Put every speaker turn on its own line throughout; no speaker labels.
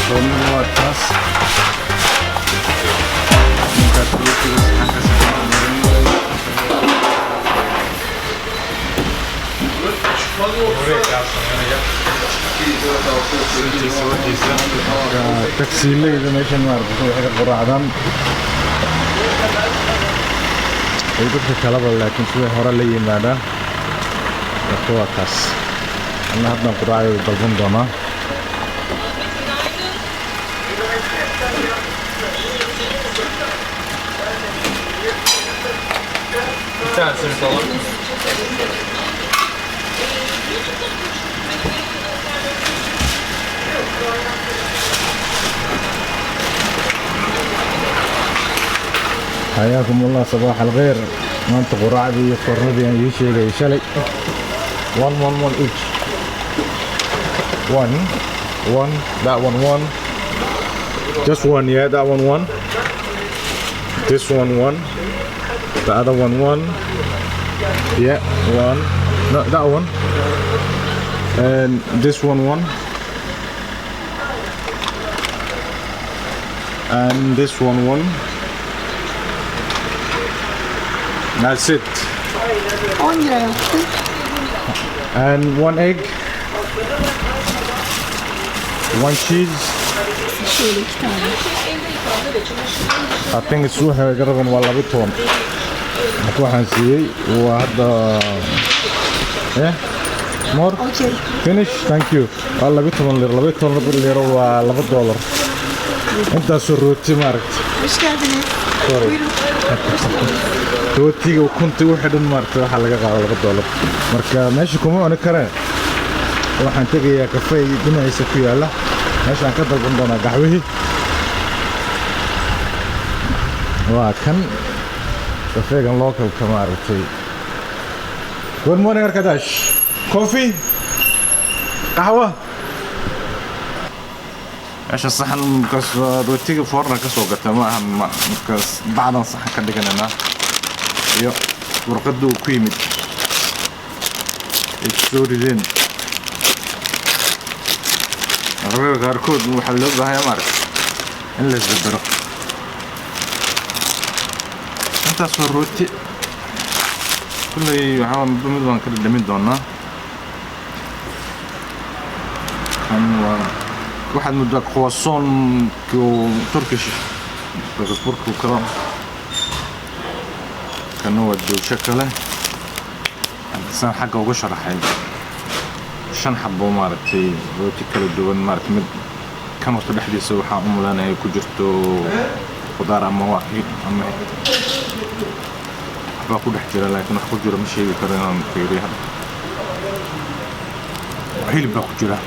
Romeo atrás. Nunca tuve que sacar esa taxi اللي ماشي نار حاجة قرعدان يقول في كلام لكن شوي هورا اللي يمادا هو كاس أنا هذا قرعة يطلبون دونا حياكم الله صباح الخير ما انت قراعدي فرنبي يعني شيء شلي 1 each 1 that one just one yeah that one this one the other one yeah one no that one and this one and this one that's it
10 lira yaptı.
and 1 egg 1 cheese
Şöyle 2 tane.
I think it's waxay garaban waa 2 toon waxaan siiyay waa hadda more
Okay.
finish thank you waa 2 lira waa $2 intaas rooti maaragt
Hoş geldiniz.
Sorry.
Buyurun.
rootiga ukunta wixii dhan maaragtay waxaa laga qaado $2 marka meesha kuma cuni kareen waxaan tegayaa kafee dhinaciisa ku yaala meeshaan ka dalban doonaa qaxwihii waa kan kafeegan localka maaragtay good morning arkadash coffee qaxwa meesha saxan markaas rootiga foorna ka soo gata ma aha markaas bacdan saxan ka dhiganana iyo warqadda uu ku yimid ay soo rideen mararka qaarkood waxaa loo baahayaa maaragta in la isdabaro intaas waa rooti kulley waxaa mid baan ka dhadhamin doonaa kan waa waxaad muddaa croissant turkish burku kala kana waa doosho kale saan xagga uga sharaxay 5 xabo maaragtay rooti kala duwan maaragtay mid kan horta dhexdiisa waxaa u mulanaya ku jirto khudaar ama ama waxbaa ku dhex jira laakiin wax ku jira ma sheegi karo inaan fiiriyo hadda hilib baa ku jira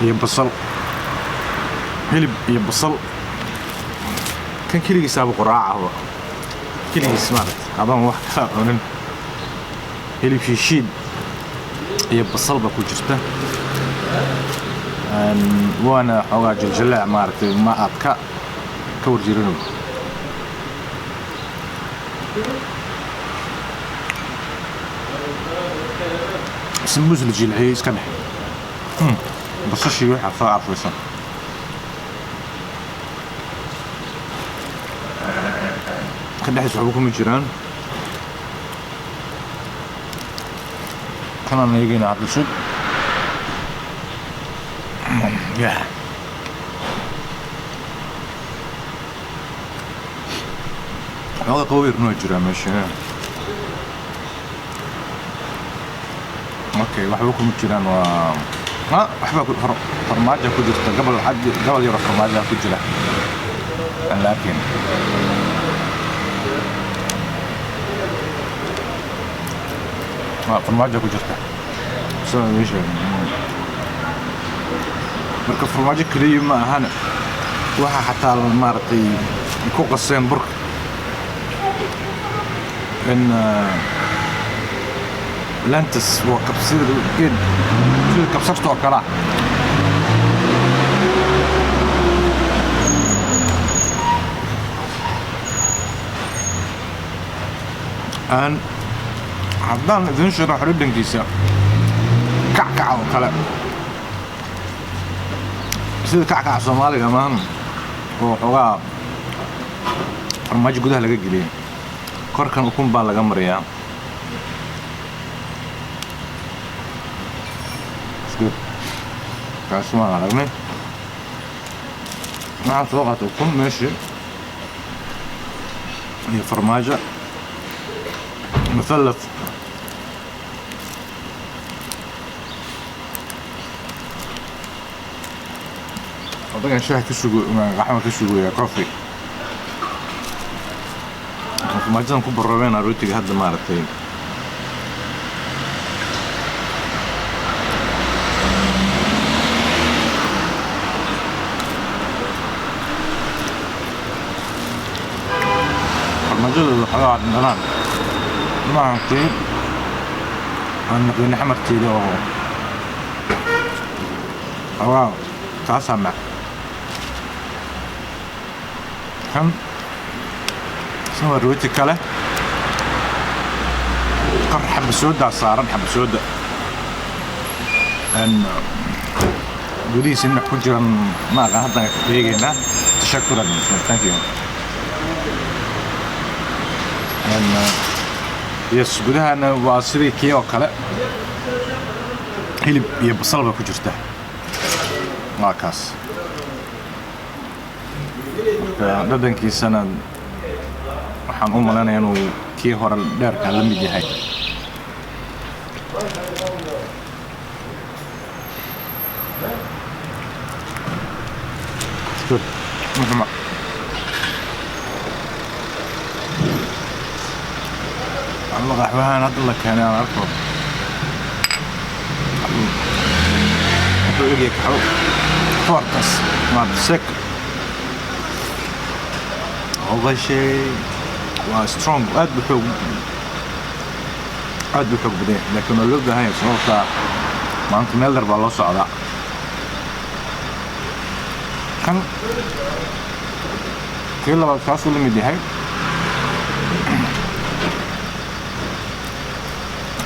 iyo basal hilib iyo basal kan keligiisaaba quraaca keligiis maaragtay adaan wax kala cunin hilib shiishiid iyo basal baa ku jirta waana xoogaa jiljileec maaragtay ma aad ka warjirino sambuus la jilciyey iska dhex basashii waxaa soo carfaysan ka dhexdiis waxba kuma jiraan kanaan eegayna hadda sug xoogaa qabow waa jiraa meesha okay waxba kuma jiraan waa waxba farmaajo ku jirta gabal yaro farmaajo ku jira laakiin farmaajo ku jirta soo meesha marka farmaajo kaliya ma ahan waxa xataa maaragtay ku qaseen burka in lantas waa kabsida geed sida kabsarta oo kala aan haddaan idin sharaxo dhadhankiisa kackaca oo kale sida kackaca Soomaaliga maahan oo xogaa farmaajo gudaha laga geliyay korkan ukun baa laga mariyaa kaas ma aragnay maxaa soo qaatay ukun meeshii iyo farmaajo مثلث طبعا شاي كسوق قحوه كسوق يا كوفي ما جان كبر ربنا روتي هذا مارتين الموجود حاجه عندنا ما كتير أنا بين حمر تيلو واو كاسمع هم سوى روتي كله قر حب سودة صار حب سودة أن بوليس إنه كجرا ما قاعد بيجينا تشكرا ثانك يو أن يس gudahana waa sidii kii oo kale hilib iyo basal ba ku jirta waa kaas dhadhankiisana waxaan u maleynayaa inuu kii hore dheerka la mid yahay قحوهان هذا الله كان أعرفه هذا يجيك حلو فورتس ما بسك أول شيء وسترونج أد بحب بديه لكن اللقطة هاي صوتها ما أنت نقدر بالله صعدة كان كل ما تحصل من دي هاي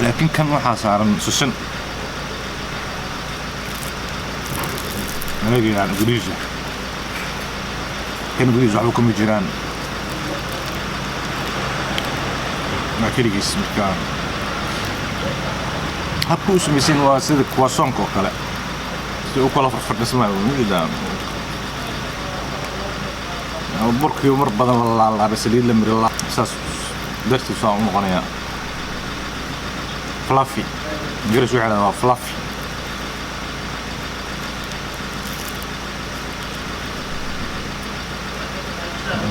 لكن كان waxaa saaran susan anaga guriisa kan guriisa waxa kuma jiraan ma kaligiis markaa habku ismiisin waa sida croissant oo kale si uu kala farfadhismaa midaan burkii mar badan la saliid la miri la saas dartiis soo noqonaya fluffy جرس واحد هو fluffy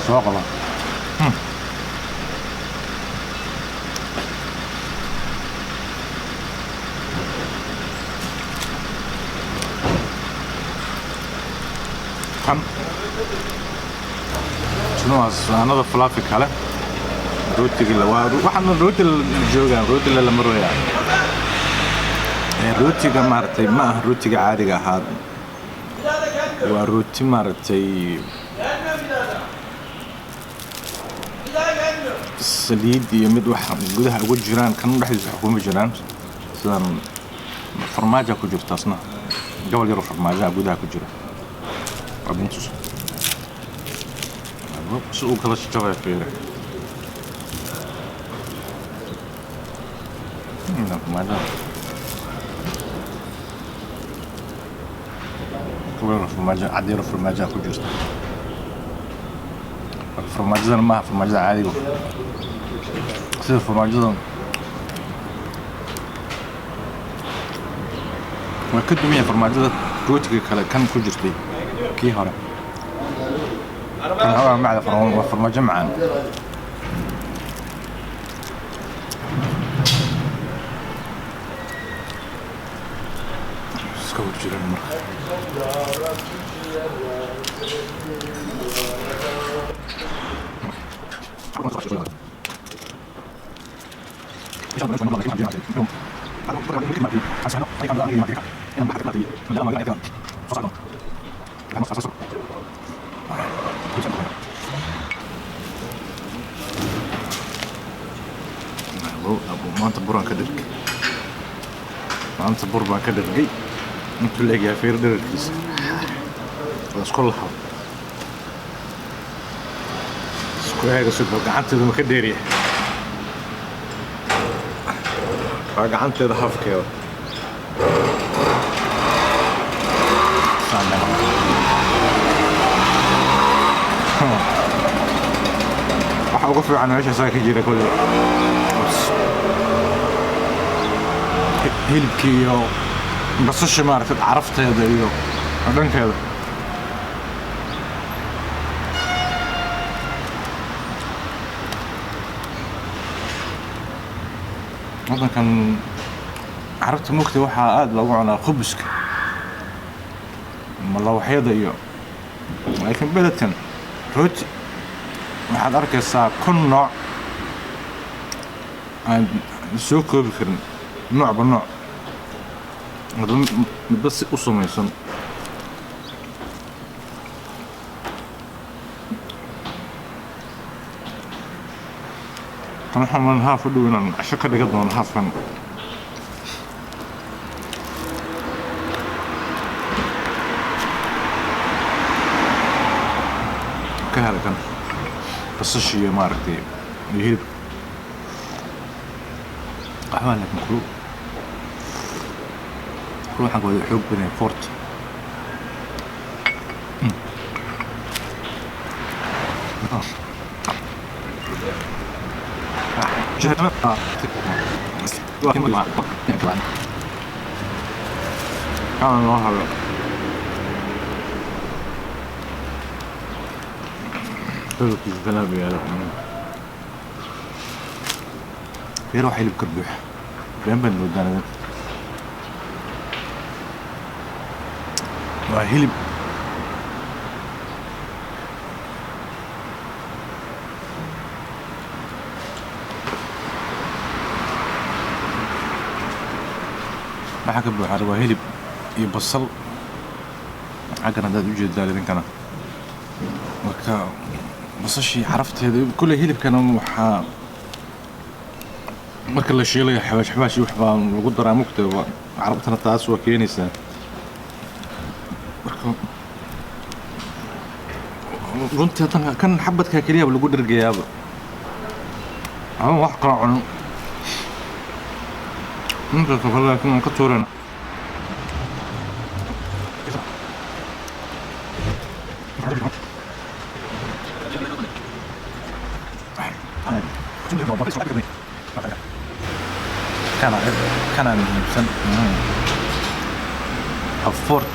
سواقلا كم شنو هذا fluffy كله روتي اللي واحد من روتي الجوجان روتي اللي مروا يعني روتيga maartay ma ah rootiga caadiga ahaa waa rooti maartay saliid iyo mid wax gudaha ugu jiraan kan dhaxdiisa kuma jiraan sidan farmaajo ku jirta asna gobol yar farmaajo gudaha ku jira abintus soo kala shaqada fiire farmaajo فرماجة عادي فرماجة كوجست فرماجة ما فرماجة عادي سير فرماجة وكنت مية فرماجة روتي كلا كان كوجستي كي هرا كان هرا مع فرماجة معان سكوت جيران مرة maanta buraan ka dhirgay maanta bur baan ka dhirgay intuu la egyahay feer dhererkiisa اسكو لها اسكو هيك سوبر قعدت لما كديري قعدت هاف كيلو waxa ugu fiican meesha saa ka jira kulli hilibkii iyo basasha maaragtay carafteeda iyo dhankeeda wadankan carabta mugta waxaa aada loogu cunaa khubuska malawaxyada iyo laakiin beledkan rooti waxaad arkaysaa kun nooc aan soo koobi karin noocba nooc midba si u samaysan kan waxaan haaf u dhow inaan casho ka dhiga doono haafkan ka hela kan basasha iyo maaragtay iyo hilib waxbaa laakiin kulu waxaan ku wada xoog badan fort كان الله هذا حلو كيف كلامي يا لحم يروح يلب كربوح بين ودانا وهلب ما حكى بحر وهلب يبصل حقنا ده يوجد ذلك كنا وكا بصشي عرفت هذا كل هلب كانوا وحا marka la sheelay xabaash wax baan lagu daraa mugtaba carabtana taas waa keenaysaa marka runtii tan xabadka kaliya lagu dhargayaaba aan wax kala cuno inta tafadhal kan ka tuurana كان نفسن أفورت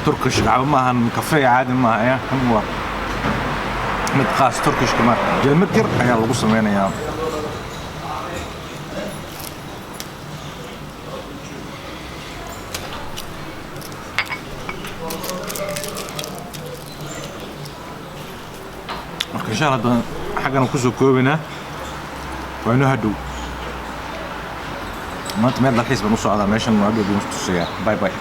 تركش لعب معها كافيه عادي معها هو متقاس تركش كمان جل متر يلا بص وين يا إن شاء الله حاجة نكوزو كوبنا وإنه هدو ما أنت ما يبدأ كيس بنص على ماشين وعدو بنص ساعة باي باي